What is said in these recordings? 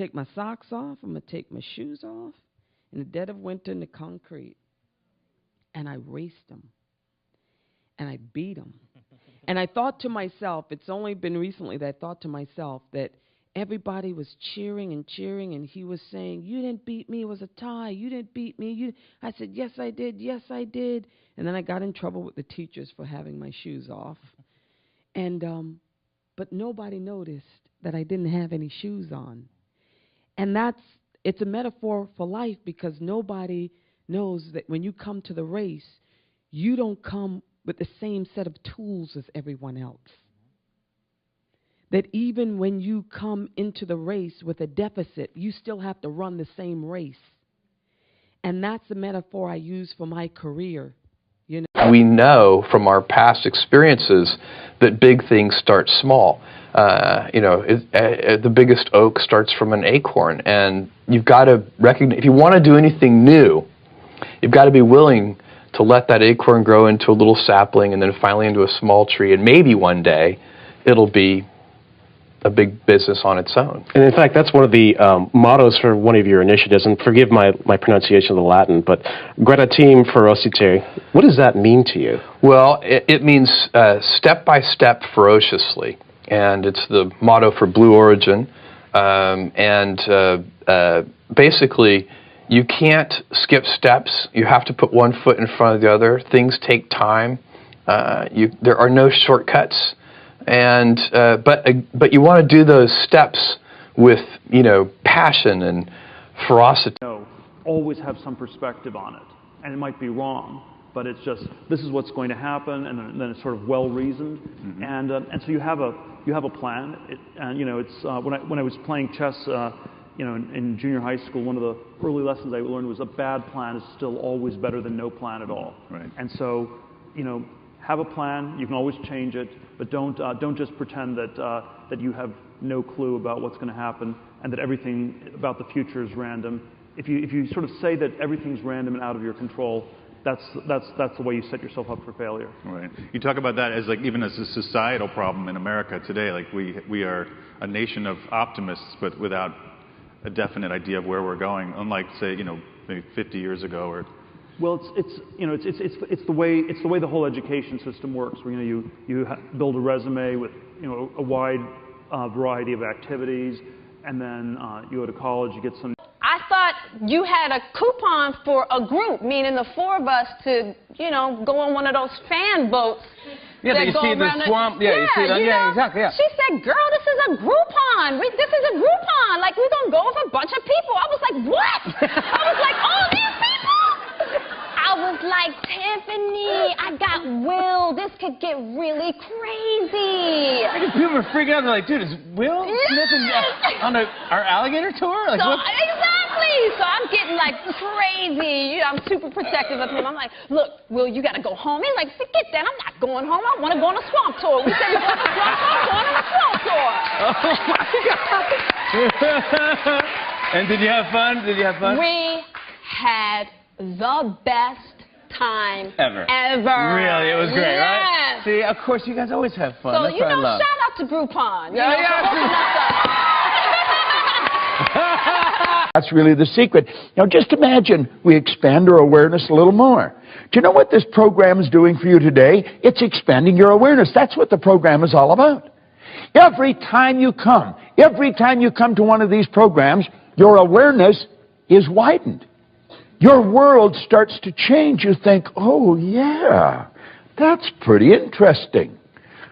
take my socks off. I'm going to take my shoes off in the dead of winter in the concrete. And I raced them. And I beat them. And I thought to myself, it's only been recently that I thought to myself that everybody was cheering, and he was saying, you didn't beat me, it was a tie, you didn't beat me. I said, yes, I did, yes, I did. And then I got in trouble with the teachers for having my shoes off. And, but nobody noticed that I didn't have any shoes on. And it's a metaphor for life, because nobody knows that when you come to the race, you don't come with the same set of tools as everyone else. That even when you come into the race with a deficit, you still have to run the same race. And that's the metaphor I use for my career. You know? We know from our past experiences that big things start small. The biggest oak starts from an acorn, and you've got to recognize, if you want to do anything new, you've got to be willing to let that acorn grow into a little sapling and then finally into a small tree, and maybe one day it'll be a big business on its own. And in fact, that's one of the mottos for one of your initiatives, and forgive my pronunciation of the Latin, but Gradatim ferociter, what does that mean to you? Well, it means step by step ferociously, and it's the motto for Blue Origin, basically, you can't skip steps. You have to put one foot in front of the other. Things take time. There are no shortcuts. And but you want to do those steps with, passion and ferocity. Always have some perspective on it, and it might be wrong, but it's just, this is what's going to happen, and then it's sort of well reasoned, and so you have a plan. When I was playing chess, in junior high school, one of the early lessons I learned was a bad plan is still always better than no plan at all. Right. And so, have a plan. You can always change it, but don't just pretend that you have no clue about what's going to happen and that everything about the future is random. If you sort of say that everything's random and out of your control, that's the way you set yourself up for failure. Right. You talk about that as even as a societal problem in America today. Like we are a nation of optimists, but without a definite idea of where we're going. Unlike, say, maybe 50 years ago or. Well, it's the way the whole education system works. Where you build a resume with a wide variety of activities, and then you go to college, you get some. I thought you had a coupon for a group, meaning the four of us to go on one of those fan boats. Yeah, that you see in the swamp. Yeah, you see it. Yeah, exactly. Yeah. She said, "Girl, this is a Groupon. This is a Groupon. Like we're gonna go with a bunch of people." I was like, "What?" I was like, "All these people." I was like, "Tiffany, I got Will. This could get really crazy." People were freaking out. They're like, "Dude, is Will Smith on our alligator tour?" Like, what? Exactly. So I'm getting like crazy. I'm super protective of him. I'm like, "Look, Will, you got to go home." He's like, "Forget that. I'm not going home. I want to go on a swamp tour." We said, "We're going on a swamp tour." Oh my God. And did you have fun? We had the best time ever. Really, it was great, yes. Right? See, of course, you guys always have fun. So, that's what I love. Shout out to Groupon. That's really the secret. Now, just imagine we expand our awareness a little more. Do you know what this program is doing for you today? It's expanding your awareness. That's what the program is all about. Every time you come to one of these programs, your awareness is widened. Your world starts to change. You think, oh, yeah, that's pretty interesting.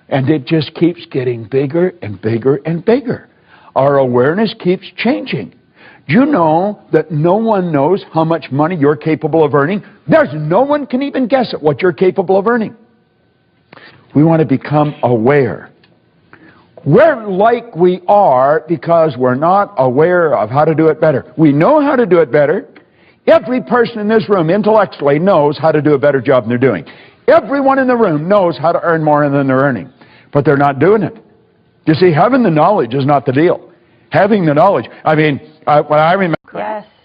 And it just keeps getting bigger and bigger and bigger. Our awareness keeps changing. Do you know that no one knows how much money you're capable of earning? No one can even guess at what you're capable of earning. We want to become aware. We're like we are because we're not aware of how to do it better. We know how to do it better. Every person in this room intellectually knows how to do a better job than they're doing. Everyone in the room knows how to earn more than they're earning, but they're not doing it. You see, having the knowledge is not the deal. Having the knowledge, when I remember...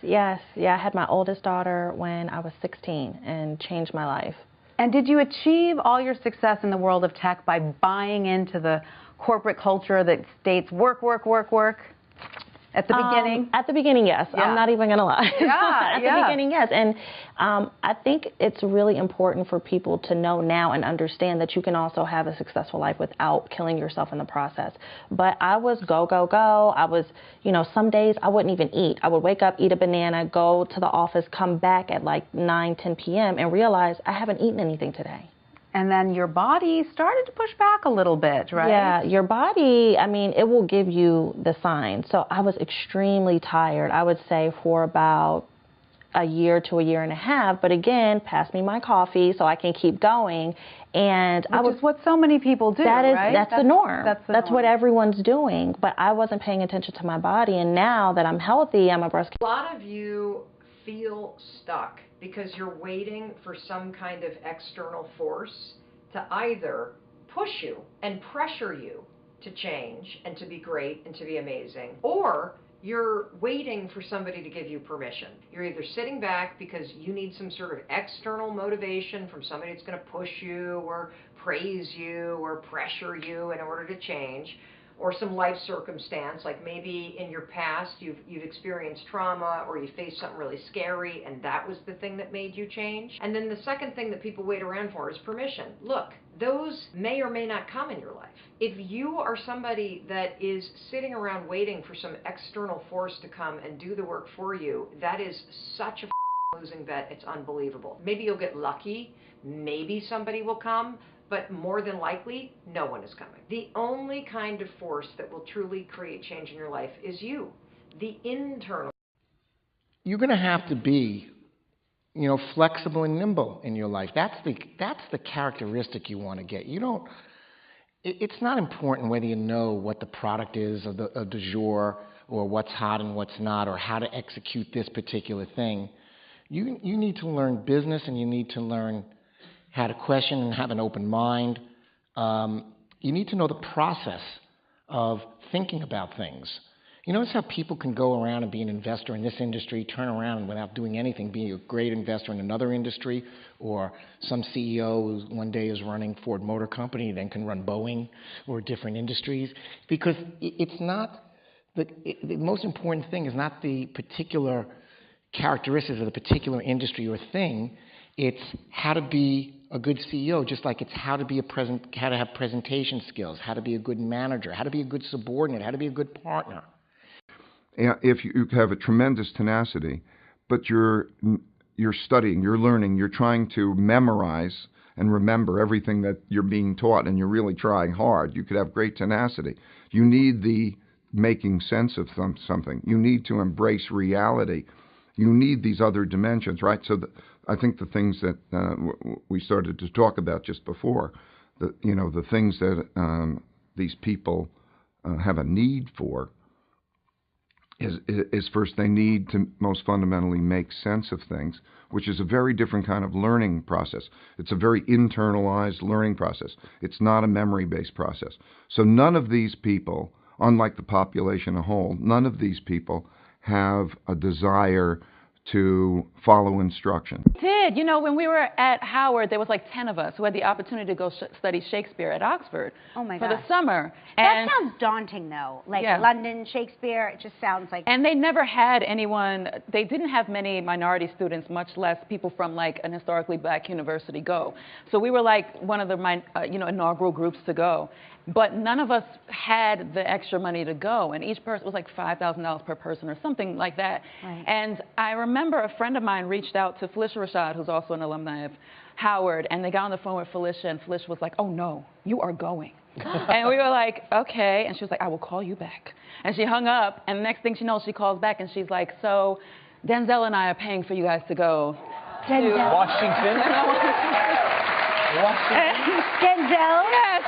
Yes. I had my oldest daughter when I was 16 and changed my life. And did you achieve all your success in the world of tech by buying into the corporate culture that states work, work, work, work? At the beginning? At the beginning, yes. Yeah. I'm not even going to lie. Yeah, At the beginning, yes. And I think it's really important for people to know now and understand that you can also have a successful life without killing yourself in the process. But I was go, go, go. I was, you know, some days I wouldn't even eat. I would wake up, eat a banana, go to the office, come back at like 9, 10 p.m. and realize I haven't eaten anything today. And then your body started to push back a little bit, right? Yeah, your body, I mean, it will give you the signs. So I was extremely tired, I would say, for about a year to a year and a half. But again, pass me my coffee so I can keep going. And Which is what so many people do, right? That's the norm. That's what everyone's doing. But I wasn't paying attention to my body. And now that I'm healthy, I'm a breast cancer. A lot of you feel stuck because you're waiting for some kind of external force to either push you and pressure you to change and to be great and to be amazing, or you're waiting for somebody to give you permission. You're either sitting back because you need some sort of external motivation from somebody that's going to push you or praise you or pressure you in order to change, or some life circumstance, like maybe in your past you've experienced trauma or you faced something really scary and that was the thing that made you change. And then the second thing that people wait around for is permission. Look, those may or may not come in your life. If you are somebody that is sitting around waiting for some external force to come and do the work for you, that is such a losing bet, it's unbelievable. Maybe you'll get lucky, maybe somebody will come, but more than likely, no one is coming. The only kind of force that will truly create change in your life is you, the internal. You're going to have to be, you know, flexible and nimble in your life. That's the characteristic you want to get. You don't. It's not important whether you know what the product is of the du jour, or what's hot and what's not, or how to execute this particular thing. You need to learn business, and you need to learn how to question and have an open mind. You need to know the process of thinking about things. You notice how people can go around and be an investor in this industry, turn around and without doing anything, be a great investor in another industry, or some CEO who one day is running Ford Motor Company, then can run Boeing or different industries. Because it's not, the most important thing is not the particular characteristics of the particular industry or thing. It's how to be a good CEO, just like it's how to have presentation skills, how to be a good manager, how to be a good subordinate, how to be a good partner. If you have a tremendous tenacity, but you're studying, you're learning, you're trying to memorize and remember everything that you're being taught, and you're really trying hard, you could have great tenacity. You need the making sense of something. You need to embrace reality. You need these other dimensions, right? So I think the things that we started to talk about just before, the things that these people have a need for is first they need to most fundamentally make sense of things, which is a very different kind of learning process. It's a very internalized learning process. It's not a memory-based process. So none of these people, unlike the population as a whole, none of these people have a desire to follow instruction. Did. You know, when we were at Howard, there was like 10 of us who had the opportunity to go study Shakespeare at Oxford for the summer. That sounds daunting, though. Like London, Shakespeare, it just sounds like... And they never had anyone, they didn't have many minority students, much less people from like an historically black university go. So we were like one of the inaugural groups to go. But none of us had the extra money to go, and each person was like $5,000 per person or something like that. Right. And I remember a friend of mine reached out to Felicia Rashad, who's also an alumni of Howard, and they got on the phone with Felicia, and Felicia was like, "Oh no, you are going." And we were like, "Okay," and she was like, "I will call you back." And she hung up, and the next thing she knows, she calls back, and she's like, "So Denzel and I are paying for you guys to go to Washington." Denzel? Yes.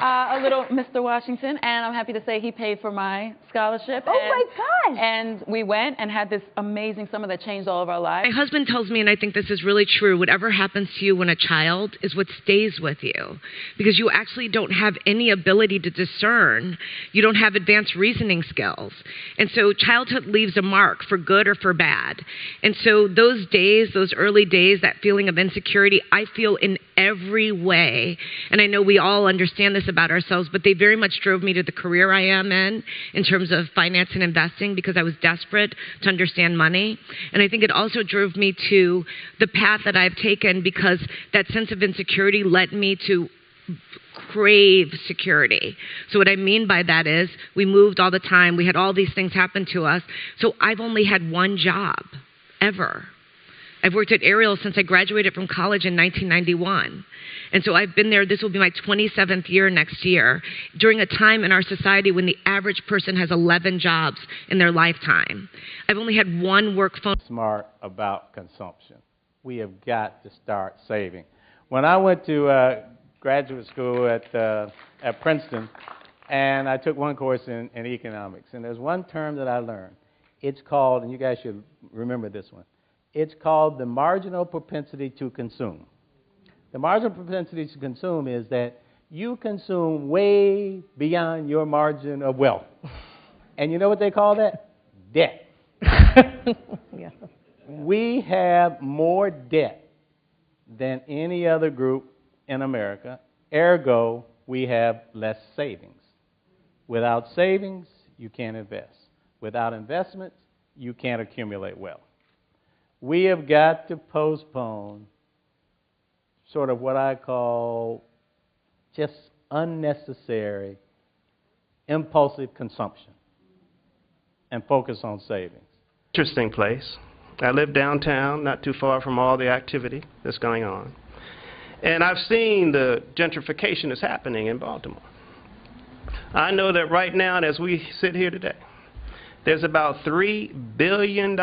A little Mr. Washington, and I'm happy to say he paid for my scholarship. Oh my gosh. And we went and had this amazing summer that changed all of our lives. My husband tells me, and I think this is really true, whatever happens to you when a child is what stays with you, because you actually don't have any ability to discern. You don't have advanced reasoning skills. And so childhood leaves a mark for good or for bad. And so those days, those early days, that feeling of insecurity, I feel in every way. And I know we all understand this about ourselves, but they very much drove me to the career I am in terms of finance and investing, because I was desperate to understand money. And I think it also drove me to the path that I've taken, because that sense of insecurity led me to crave security. So what I mean by that is we moved all the time. We had all these things happen to us. So I've only had one job ever. I've worked at Ariel since I graduated from college in 1991. And so I've been there. This will be my 27th year next year, during a time in our society when the average person has 11 jobs in their lifetime. I've only had one work phone. Smart about consumption. We have got to start saving. When I went to graduate school at Princeton, and I took one course in economics, and there's one term that I learned. It's called, and you guys should remember this one, it's called the marginal propensity to consume. The marginal propensity to consume is that you consume way beyond your margin of wealth. And you know what they call that? Debt. Yeah. We have more debt than any other group in America. Ergo, we have less savings. Without savings, you can't invest. Without investments, you can't accumulate wealth. We have got to postpone sort of what I call just unnecessary, impulsive consumption and focus on savings. Interesting place. I live downtown, not too far from all the activity that's going on. And I've seen the gentrification that's happening in Baltimore. I know that right now, and as we sit here today, there's about $3 billion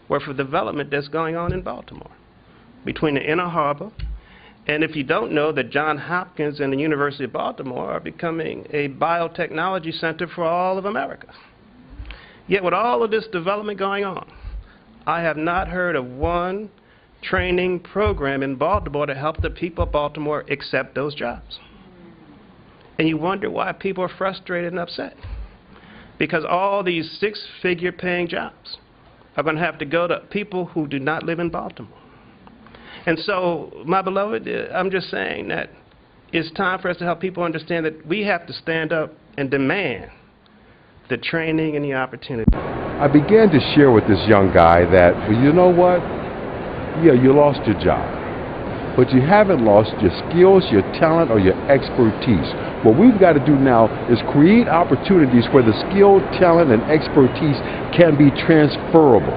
worth of development that's going on in Baltimore between the Inner Harbor, and if you don't know that Johns Hopkins and the University of Baltimore are becoming a biotechnology center for all of America. Yet with all of this development going on, I have not heard of one training program in Baltimore to help the people of Baltimore accept those jobs. And you wonder why people are frustrated and upset. Because all these six-figure paying jobs are going to have to go to people who do not live in Baltimore. And so, my beloved, I'm just saying that it's time for us to help people understand that we have to stand up and demand the training and the opportunity. I began to share with this young guy that, well, you know what? Yeah, you lost your job, but you haven't lost your skills, your talent, or your expertise. What we've got to do now is create opportunities where the skill, talent, and expertise can be transferable.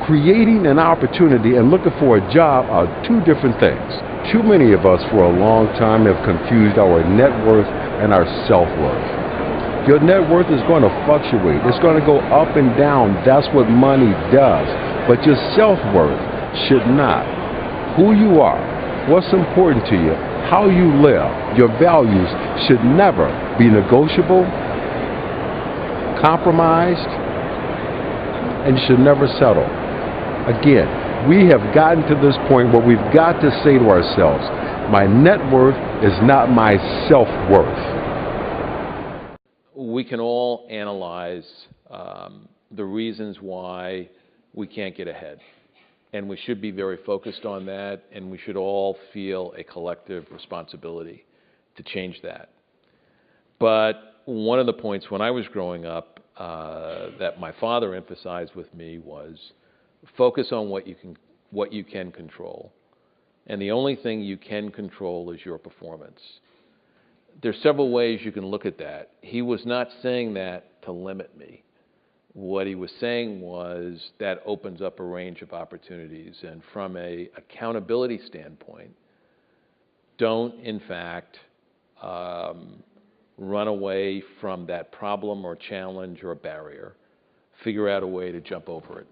Creating an opportunity and looking for a job are two different things. Too many of us for a long time have confused our net worth and our self-worth. Your net worth is going to fluctuate. It's going to go up and down. That's what money does. But your self-worth should not. Who you are, what's important to you, how you live, your values should never be negotiable, compromised, and you should never settle. Again, we have gotten to this point where we've got to say to ourselves, my net worth is not my self-worth. We can all analyze the reasons why we can't get ahead. And we should be very focused on that, and we should all feel a collective responsibility to change that. But one of the points when I was growing up that my father emphasized with me was focus on what you can control. And the only thing you can control is your performance. There's several ways you can look at that. He was not saying that to limit me. What he was saying was that opens up a range of opportunities. And from an accountability standpoint, don't, in fact, run away from that problem or challenge or barrier. Figure out a way to jump over it.